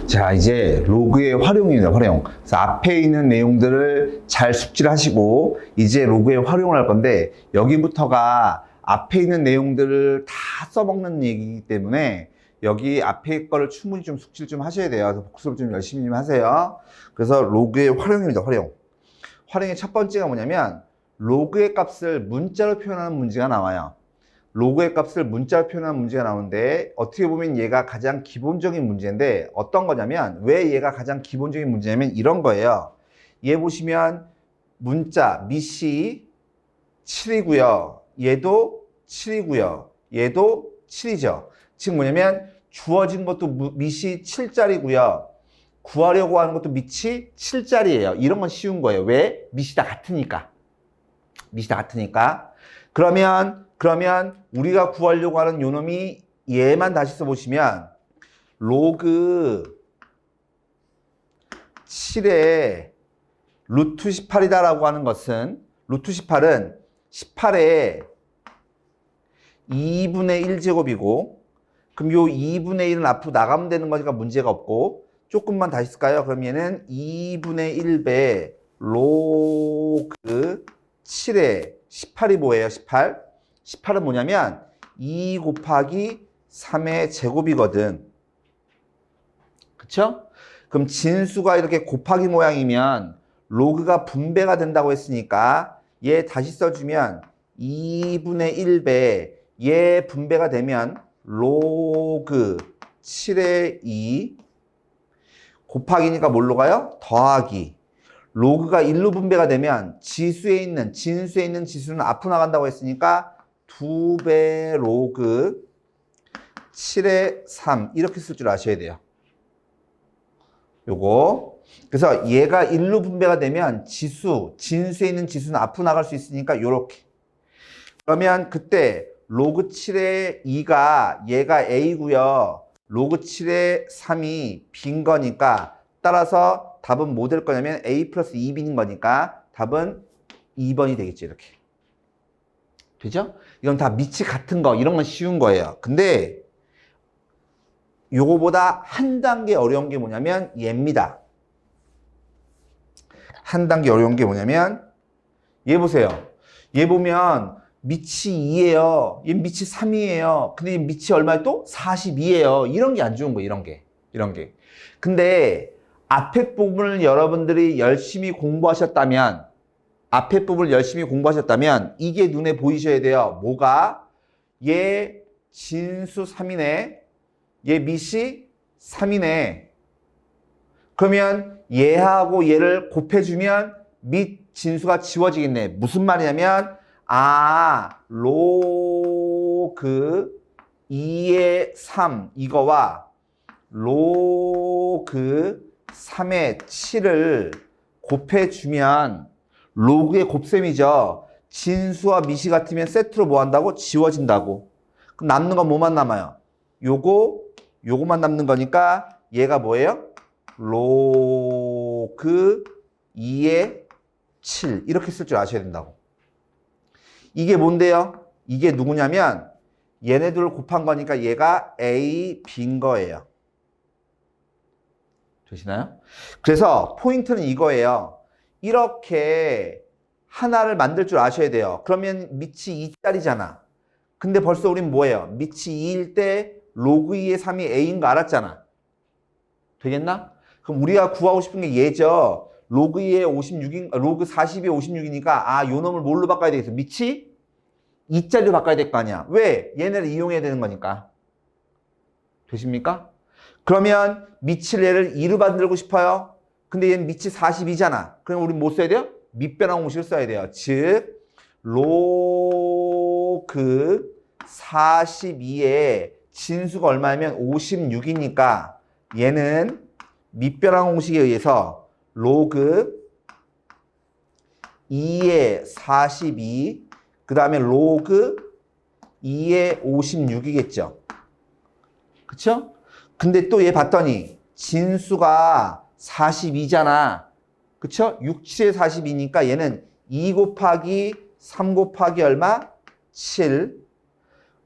자, 이제 로그의 활용입니다. 활용. 그래서 앞에 있는 내용들을 잘 숙지하시고 이제 로그의 활용을 할 건데 여기부터가 앞에 있는 내용들을 다 써먹는 얘기이기 때문에 여기 앞에 거를 충분히 좀 숙지를 좀 하셔야 돼요. 그래서 복습을 좀 열심히 좀 하세요. 그래서 로그의 활용입니다. 활용. 활용의 첫 번째가 뭐냐면 로그의 값을 문자로 표현하는 문제가 나와요. 로그의 값을 문자로 표현하는 문제가 나오는데 어떻게 보면 얘가 가장 기본적인 문제인데 어떤 거냐면 왜 얘가 가장 기본적인 문제냐면 이런 거예요. 얘 보시면 문자 밑이 7이고요. 얘도 7이고요. 얘도 7이죠. 즉 뭐냐면 주어진 것도 밑이 7짜리고요. 구하려고 하는 것도 밑이 7짜리예요. 이런 건 쉬운 거예요. 왜? 밑이 다 같으니까. 밑이 다 같으니까. 그러면 우리가 구하려고 하는 요놈이 얘만 다시 써보시면 로그 7의 루트 18이다 라고 하는 것은 루트 18은 18의 2분의 1제곱이고 그럼 요 2분의 1은 앞으로 나가면 되는 거니까 문제가 없고 조금만 다시 쓸까요? 그럼 얘는 2분의 1배 로그 7의 18이 뭐예요? 18? 18은 뭐냐면 2 곱하기 3의 제곱이거든. 그쵸? 그럼 진수가 이렇게 곱하기 모양이면 로그가 분배가 된다고 했으니까 얘 다시 써주면 2분의 1배 얘 분배가 되면 로그 7의 2 곱하기니까 뭘로 가요? 더하기. 로그가 1로 분배가 되면 진수에 있는 지수는 앞으로 나간다고 했으니까 2배 로그 7의 3 이렇게 쓸 줄 아셔야 돼요. 요거. 그래서 얘가 1로 분배가 되면 진수에 있는 지수는 앞으로 나갈 수 있으니까 요렇게. 그러면 그때 로그 7의 2가 얘가 A고요. 로그 7의 3이 B인 거니까 따라서 답은 뭐 될 거냐면 A 플러스 2B인 거니까 답은 2번이 되겠죠. 이렇게. 되죠? 이건 다 밑이 같은 거 이런 건 쉬운 거예요. 근데 요거보다 한 단계 어려운 게 뭐냐면 얘입니다. 한 단계 어려운 게 뭐냐면 얘 보세요. 얘 보면 밑이 2예요. 얘 밑이 3이에요. 근데 얘 밑이 얼마에 또? 42예요. 이런 게 안 좋은 거예요. 이런 게. 근데 앞에 부분을 여러분들이 열심히 공부하셨다면 이게 눈에 보이셔야 돼요. 뭐가? 얘 진수 3이네. 얘 밑이 3이네. 그러면 얘하고 얘를 곱해주면 밑 진수가 지워지겠네. 무슨 말이냐면 로그 2의 3 이거와 로그 3의 7을 곱해주면 로그의 곱셈이죠. 진수와 밑이 같으면 세트로 뭐 한다고? 지워진다고. 그럼 남는 건 뭐만 남아요? 요거만 남는 거니까 얘가 뭐예요? 로그 2의 7 이렇게 쓸 줄 아셔야 된다고. 이게 뭔데요? 이게 누구냐면 얘네들을 곱한 거니까 얘가 A, B인 거예요. 되시나요? 그래서 포인트는 이거예요. 이렇게 하나를 만들 줄 아셔야 돼요. 그러면 밑이 2짜리잖아. 근데 벌써 우린 뭐예요? 밑이 2일 때 로그 2의 3이 A인 거 알았잖아. 되겠나? 그럼 우리가 구하고 싶은 게 얘죠. 로그 2의 56인, 로그 40이 56이니까 요 놈을 뭘로 바꿔야 되겠어? 밑이 2짜리로 바꿔야 될 거 아니야. 왜? 얘네를 이용해야 되는 거니까. 되십니까? 그러면 밑을 얘를 2로 만들고 싶어요. 근데 얘는 밑이 42잖아. 그럼 우리 뭐 써야 돼요? 밑변환 공식을 써야 돼요. 즉 로그 42의 진수가 얼마냐면 56이니까 얘는 밑변환 공식에 의해서 로그 2의 42 그 다음에 로그 2의 56이겠죠. 그쵸? 근데 또 얘 봤더니 진수가 42잖아. 그쵸? 6, 7에 42니까 얘는 2 곱하기 3 곱하기 얼마? 7.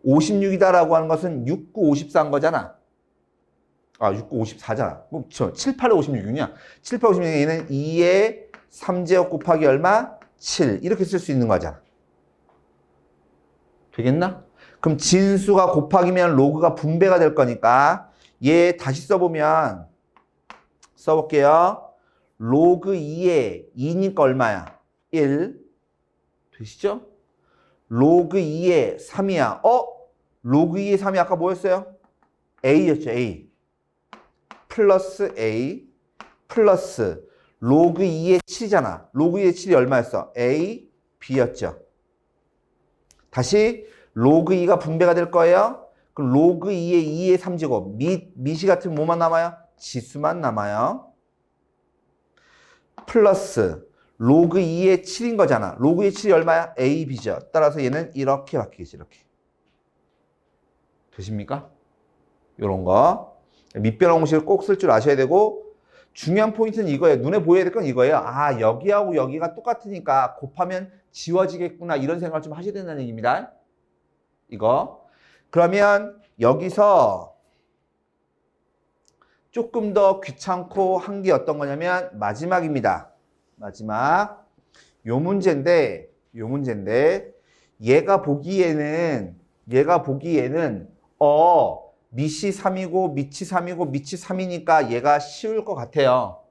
56이다라고 하는 것은 6, 9, 54인 거잖아. 6, 9, 54잖아. 뭐, 7, 8에 56이냐? 7, 8, 56, 얘는 2의 3제곱 곱하기 얼마? 7. 이렇게 쓸 수 있는 거잖아. 되겠나? 그럼 진수가 곱하기면 로그가 분배가 될 거니까 얘 다시 써보면 써볼게요. 로그 2에 2니까 얼마야? 1. 되시죠? 로그 2에 3이야. 로그 2에 3이 아까 뭐였어요? A였죠, A. 플러스 A 플러스 로그 2의 7이잖아. 로그 2의 7이 얼마였어? A, B였죠. 다시 로그 2가 분배가 될 거예요. 그럼 로그 2의 2의 3제곱 밑이 같은 뭐만 남아요? 지수만 남아요. 플러스 로그 2의 7인 거잖아. 로그 2의 7이 얼마야? A, B죠. 따라서 얘는 이렇게 바뀌겠지. 이렇게. 되십니까? 요런 거. 밑변 공식을 꼭 쓸 줄 아셔야 되고 중요한 포인트는 이거예요. 눈에 보여야 될 건 이거예요. 여기하고 여기가 똑같으니까 곱하면 지워지겠구나. 이런 생각을 좀 하셔야 된다는 얘기입니다. 이거. 그러면 여기서 조금 더 귀찮고 한 게 어떤 거냐면 마지막입니다. 마지막. 요 문제인데 얘가 보기에는 밑이 3이고 밑이 3이고 밑이 3이니까 얘가 쉬울 것 같아요.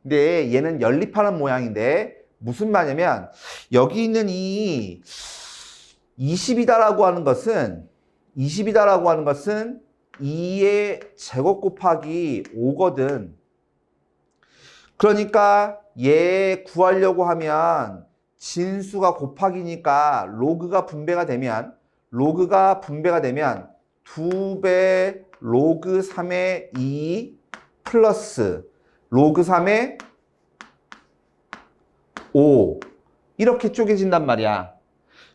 근데 얘는 연립하는 모양인데 무슨 말이냐면 여기 있는 이 20이다라고 하는 것은 2의 제곱 곱하기 5거든. 그러니까 얘 구하려고 하면 진수가 곱하기니까 로그가 분배가 되면 2배 로그 3의 2 플러스 로그 3의 5 이렇게 쪼개진단 말이야.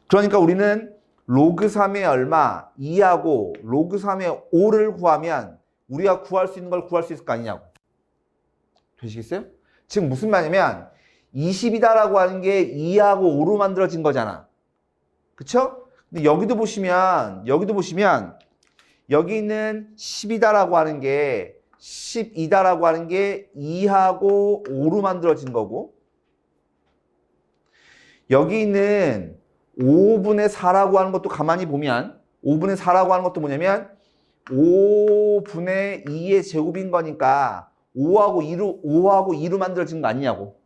그러니까 우리는 로그 3의 얼마? 2하고 로그 3의 5를 구하면 우리가 구할 수 있는 걸 구할 수 있을 거 아니냐고. 되시겠어요? 지금 무슨 말이냐면 20이다라고 하는 게 2하고 5로 만들어진 거잖아. 그쵸? 근데 여기도 보시면 여기 있는 10이다라고 하는 게 12다라고 하는 게 2하고 5로 만들어진 거고 여기 있는 5분의 4라고 하는 것도 가만히 보면 5분의 4라고 하는 것도 뭐냐면 5분의 2의 제곱인 거니까 5하고 2로 만들어진 거 아니냐고.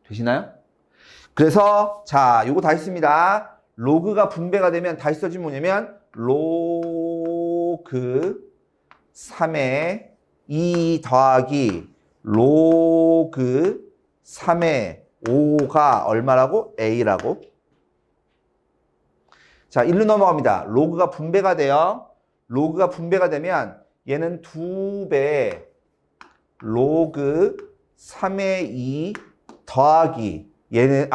되시나요? 그래서 자, 요거 다 했습니다. 로그가 분배가 되면 다시 써주면 뭐냐면 로그 3의 2 더하기 로그 3의 5가 얼마라고? A라고. 자, 1로 넘어갑니다. 로그가 분배가 돼요. 로그가 분배가 되면 얘는 2배 로그 3의 2 더하기 얘는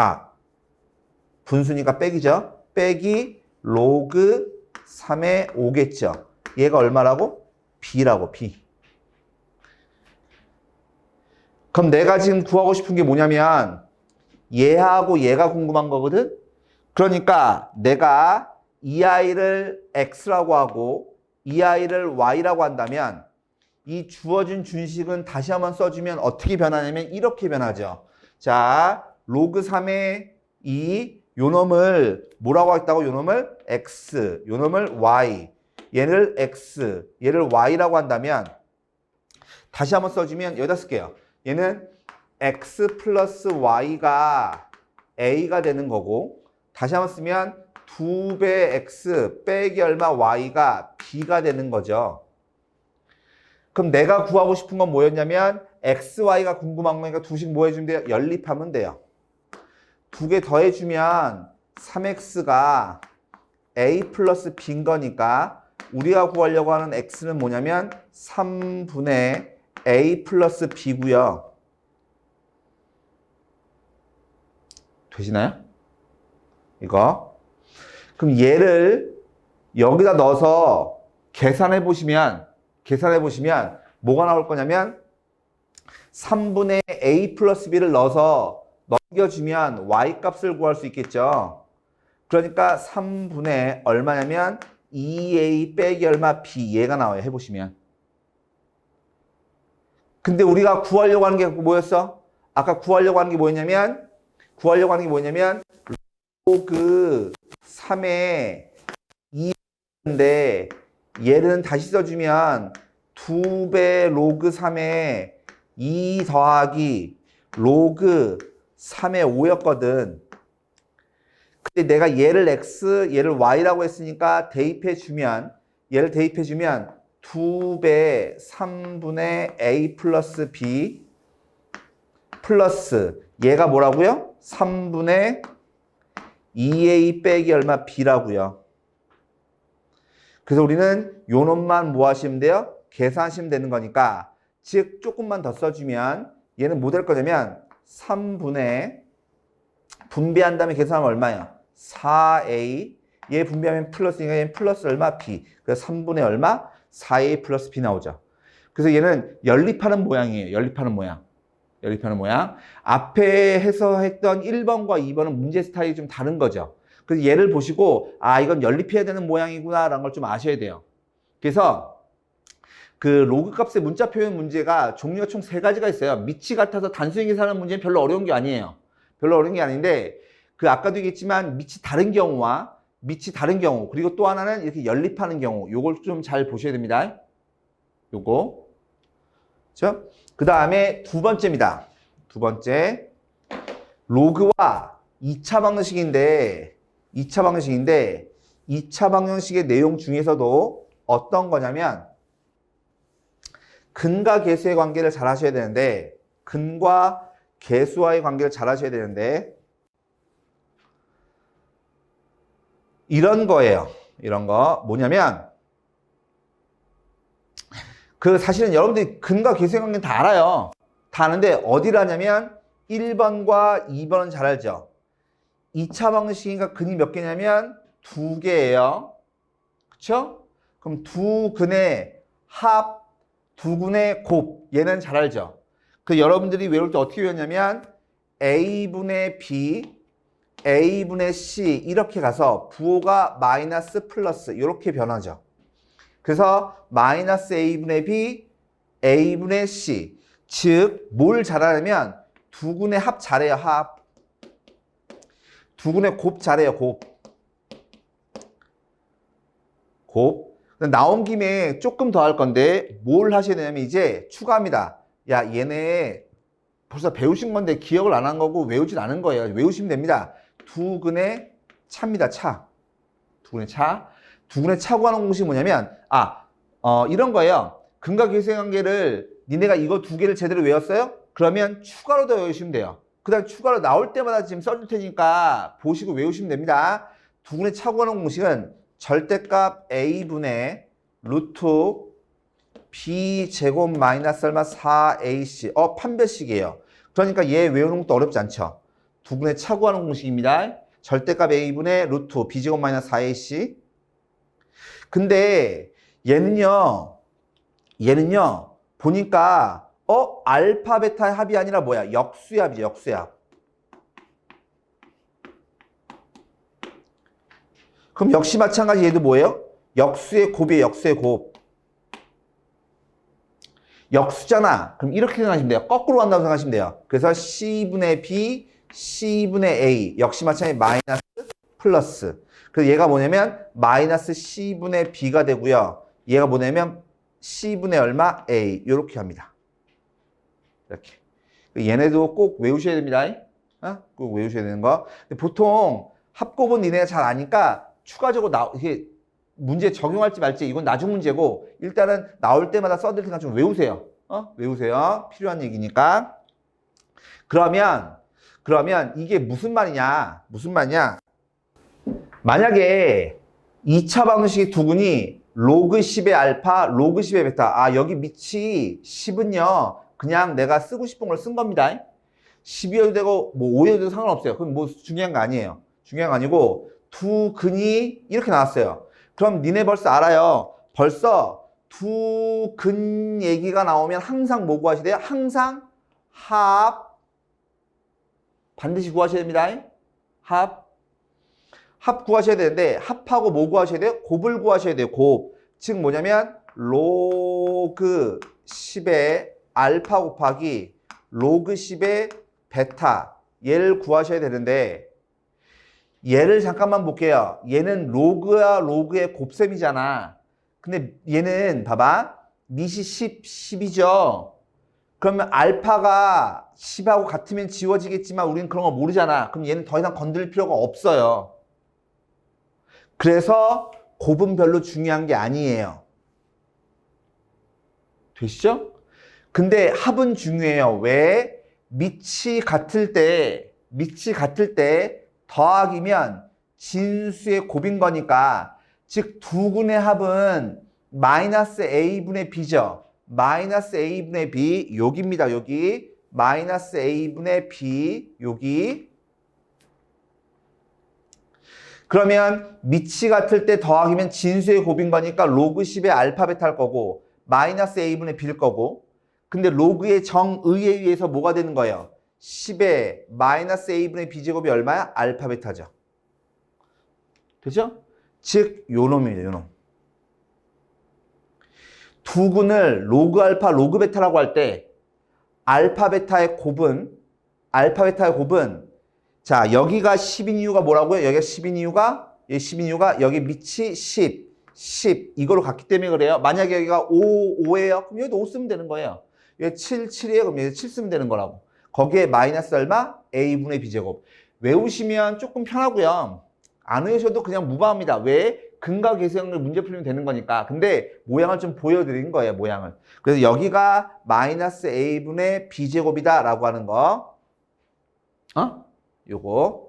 분수니까 빼기죠. 빼기 로그 3의 5겠죠. 얘가 얼마라고? B라고, B. 그럼 내가 지금 구하고 싶은 게 뭐냐면 얘하고 얘가 궁금한 거거든? 그러니까 내가 이 아이를 X라고 하고 이 아이를 Y라고 한다면 이 주어진 준식은 다시 한번 써주면 어떻게 변하냐면 이렇게 변하죠. 자, 로그 3의 2, 요 놈을 뭐라고 했다고? 요 놈을 X, 요 놈을 Y, 얘를 X, 얘를 Y라고 한다면 다시 한번 써주면 여기다 쓸게요. 얘는 X 플러스 Y가 A가 되는 거고 다시 한번 쓰면 2배 X 빼기 얼마 Y가 B가 되는 거죠. 그럼 내가 구하고 싶은 건 뭐였냐면 X, Y가 궁금한 거니까 두식 뭐 해주면 돼요? 연립하면 돼요. 두 개 더해주면 3X가 A 플러스 B인 거니까 우리가 구하려고 하는 X는 뭐냐면 3분의 A 플러스 B고요. 되시나요? 이거. 그럼 얘를 여기다 넣어서 계산해 보시면 뭐가 나올 거냐면 3분의 A 플러스 B를 넣어서 넘겨주면 Y 값을 구할 수 있겠죠. 그러니까 3분의 얼마냐면 2A 빼기 얼마 B 얘가 나와요. 해보시면. 근데 우리가 구하려고 하는 게 뭐였어? 아까 구하려고 하는 게 뭐였냐면 로그 3의 2인데 얘는 다시 써주면 2배 로그 3의 2 더하기 로그 3의 5였거든. 근데 내가 얘를 x, 얘를 y라고 했으니까 대입해주면 2배 3분의 a 플러스 b 플러스 얘가 뭐라고요? 3분의 2a 빼기 얼마 b라고요. 그래서 우리는 요 놈만 뭐 하시면 돼요? 계산하시면 되는 거니까 즉 조금만 더 써주면 얘는 뭐 될 거냐면 3분의 분배한 다음에 계산하면 얼마야? 4a 얘 분배하면 플러스니까 얘는 플러스 얼마? b 그래서 3분의 얼마? 4a 플러스 b 나오죠. 그래서 얘는 연립하는 모양이에요. 연립하는 모양. 앞에 해서 했던 1번과 2번은 문제 스타일이 좀 다른 거죠. 그래서 얘를 보시고 아 이건 연립해야 되는 모양이구나 라는 걸 좀 아셔야 돼요. 그래서 그 로그 값의 문자 표현 문제가 종류가 총 3가지가 있어요. 밑이 같아서 단순히 계산하는 문제는 별로 어려운 게 아니에요. 별로 어려운 게 아닌데 그 아까도 얘기했지만 밑이 다른 경우 그리고 또 하나는 이렇게 연립하는 경우 요걸 좀 잘 보셔야 됩니다. 요거 그렇죠? 그 다음에 두 번째입니다. 두 번째 로그와 2차 방정식인데 2차 방정식의 내용 중에서도 어떤 거냐면 근과 계수의 관계를 잘 하셔야 되는데 근과 계수와의 관계를 잘 하셔야 되는데 이런 거예요. 이런 거 뭐냐면 그 사실은 여러분들이 근과 계수의 관계는 다 알아요. 다 아는데 어디를 하냐면 1번과 2번은 잘 알죠. 2차 방정식이니까 근이 몇 개냐면 2개예요. 그쵸? 그럼 두 근의 합, 두 근의 곱 얘는 잘 알죠. 그 여러분들이 외울 때 어떻게 외웠냐면 a분의 b, a분의 c 이렇게 가서 부호가 마이너스 플러스 이렇게 변하죠. 그래서 마이너스 a분의 b, a분의 c 즉 뭘 잘하냐면 두 근의 합 잘해요. 합. 두 근의 곱 잘해요. 곱. 나온 김에 조금 더 할 건데 뭘 하셔야 되냐면 이제 추가합니다. 야 얘네 벌써 배우신 건데 기억을 안 한 거고 외우진 않은 거예요. 외우시면 됩니다. 두 근의 차입니다. 차. 두 근의 차. 두 근의 차 구하는 공식이 뭐냐면 이런 거예요. 근과 계수의 관계를 니네가 이거 두 개를 제대로 외웠어요? 그러면 추가로 더 외우시면 돼요. 그 다음 추가로 나올 때마다 지금 써줄 테니까 보시고 외우시면 됩니다. 두 근의 차 구하는 공식은 절대값 a분의 루트 b 제곱 마이너스 얼마 4ac 판별식이에요. 그러니까 얘 외우는 것도 어렵지 않죠. 두 근의 차 구하는 공식입니다. 절대값 a분의 루트 b 제곱 마이너스 4ac 근데 얘는요 보니까 알파 베타의 합이 아니라 뭐야? 역수합이죠. 역수합. 그럼 역시 마찬가지 얘도 뭐예요? 역수의 곱이에요. 역수의 곱. 역수잖아. 그럼 이렇게 생각하시면 돼요. 거꾸로 간다고 생각하시면 돼요. 그래서 C분의 B, C분의 A 역시 마찬가지 마이너스 플러스. 그래서 얘가 뭐냐면 마이너스 C분의 B가 되고요. 얘가 뭐냐면 C분의 얼마? A 이렇게 합니다. 이렇게. 얘네도 꼭 외우셔야 됩니다. 꼭 외우셔야 되는 거. 근데 보통 합곱은 니네가 잘 아니까 추가적으로 이게 문제 적용할지 말지 이건 나중 문제고 일단은 나올 때마다 써드릴 테니까 좀 외우세요. 외우세요. 필요한 얘기니까. 그러면 이게 무슨 말이냐? 만약에 2차 방정식의 두 근이 로그 10의 알파, 로그 10의 베타. 여기 밑이 10은요. 그냥 내가 쓰고 싶은 걸 쓴 겁니다. 10이어도 되고 뭐 5여도 되고 상관없어요. 그건 뭐 중요한 거 아니에요. 중요한 거 아니고 두 근이 이렇게 나왔어요. 그럼 니네 벌써 알아요. 벌써 두 근 얘기가 나오면 항상 뭐 구하셔야 돼요? 항상 합 반드시 구하셔야 됩니다. 합 구하셔야 되는데 합하고 뭐 구하셔야 돼요? 곱을 구하셔야 돼요. 곱. 즉 뭐냐면 로그 10의 알파 곱하기 로그 10의 베타 얘를 구하셔야 되는데 얘를 잠깐만 볼게요. 얘는 로그야 로그의 곱셈이잖아. 근데 얘는 봐봐. 밑이 10, 10이죠. 그러면 알파가 10하고 같으면 지워지겠지만 우리는 그런 거 모르잖아. 그럼 얘는 더 이상 건드릴 필요가 없어요. 그래서 곱은 별로 중요한 게 아니에요. 되시죠? 근데 합은 중요해요. 왜? 밑이 같을 때 더하기면 진수의 곱인 거니까 즉 두 군의 합은 마이너스 a분의 b죠. 마이너스 a분의 b 여기입니다. 여기 마이너스 a분의 b 여기. 그러면 밑이 같을 때 더하기면 진수의 곱인 거니까 로그 10의 알파 베타일 거고 마이너스 a분의 b일 거고 근데 로그의 정의에 의해서 뭐가 되는 거예요? 10의 마이너스 a분의 b제곱이 얼마야? 알파 베타죠. 되죠? 즉 요놈이에요. 요놈. 두 군을 로그 알파, 로그 베타라고 할 때 알파 베타의 곱은 자 여기가 10인 이유가 뭐라고요? 여기가 10인 이유가 여기 밑이 10 이거로 갔기 때문에 그래요. 만약에 여기가 5예요. 그럼 여기도 5 쓰면 되는 거예요. 여기 7이에요. 그럼 여기 7 쓰면 되는 거라고. 거기에 마이너스 얼마? a분의 b제곱. 외우시면 조금 편하고요. 안 외우셔도 그냥 무방합니다. 왜? 근과 계수형을 문제 풀면 되는 거니까. 근데 모양을 좀 보여드린 거예요. 모양을. 그래서 여기가 마이너스 a분의 b제곱이다 라고 하는 거. 요거.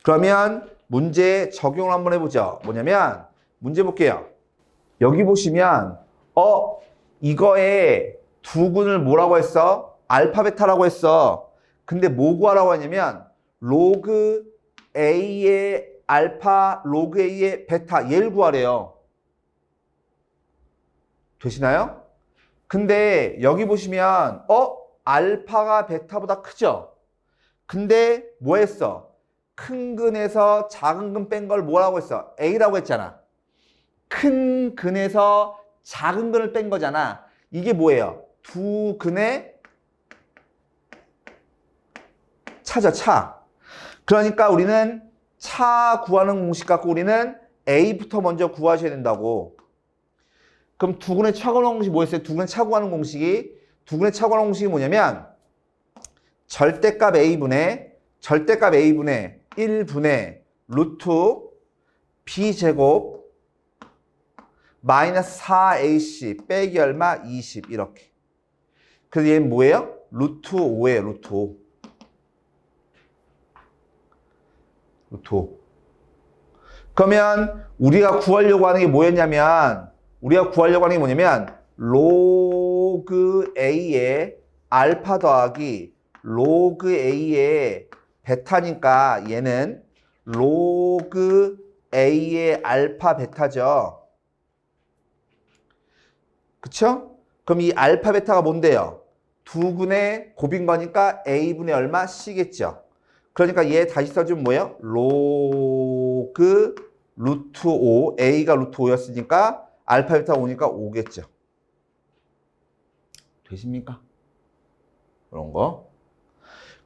그러면 문제 적용을 한번 해보죠. 뭐냐면 문제 볼게요. 여기 보시면 이거에 두 군을 뭐라고 했어? 알파 베타라고 했어. 근데 뭐 구하라고 하냐면 로그 a의 알파, 로그 a의 베타 얘를 구하래요. 되시나요? 근데 여기 보시면 알파가 베타보다 크죠? 근데 뭐 했어? 큰 근에서 작은 근 뺀 걸 뭐라고 했어? a라고 했잖아. 큰 근에서 작은 근을 뺀 거잖아. 이게 뭐예요? 두 근의 차죠, 차. 그러니까 우리는 차 구하는 공식 갖고 우리는 a부터 먼저 구하셔야 된다고. 그럼 두 근의 차 구하는 공식이 뭐였어요? 두 근의 차 구하는 공식이 뭐냐면 절대값 a분의 1분의 루트 b제곱 마이너스 4ac 빼기 얼마? 20 이렇게. 그래서 얘는 뭐예요? 루트 5예요. 루트 5. 그러면 우리가 구하려고 하는 게 뭐냐면 로그 a의 알파 더하기 로그 a의 베타니까 얘는 로그 a의 알파 베타죠. 그쵸? 그럼 이 알파 베타가 뭔데요? 두 군의 곱인 거니까 a분의 얼마? c겠죠. 그러니까 얘 다시 써주면 뭐예요? 로그 루트 5, a가 루트 5였으니까 알파 베타가 5니까 5겠죠. 되십니까? 그런 거.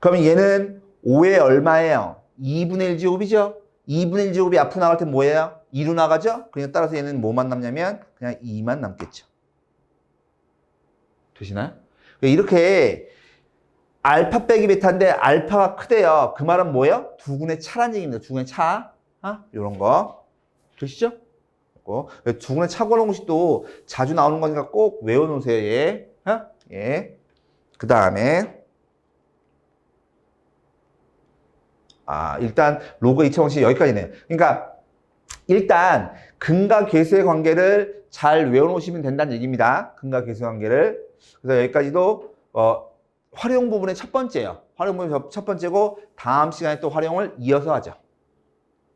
그러면 얘는 5의 얼마예요? 2분의 1제곱이죠? 2분의 1제곱이 앞으로 나갈 때 뭐예요? 2로 나가죠? 그러니까 따라서 얘는 뭐만 남냐면 그냥 2만 남겠죠. 되시나요? 이렇게 알파 빼기 베타인데 알파가 크대요. 그 말은 뭐예요? 두 군의 차란 얘기입니다. 두 군의 차. 요런 거. 되시죠? 두 군의 차 구하는 공식도 자주 나오는 거니까 꼭 외워놓으세요. 얘. 예. 그 다음에 일단 로그 2000원씩 여기까지네요. 그러니까 일단 근과 계수의 관계를 잘 외워놓으시면 된다는 얘기입니다. 근과 계수의 관계를. 그래서 여기까지도 활용 부분의 첫 번째예요. 활용 부분의 첫 번째고 다음 시간에 또 활용을 이어서 하죠.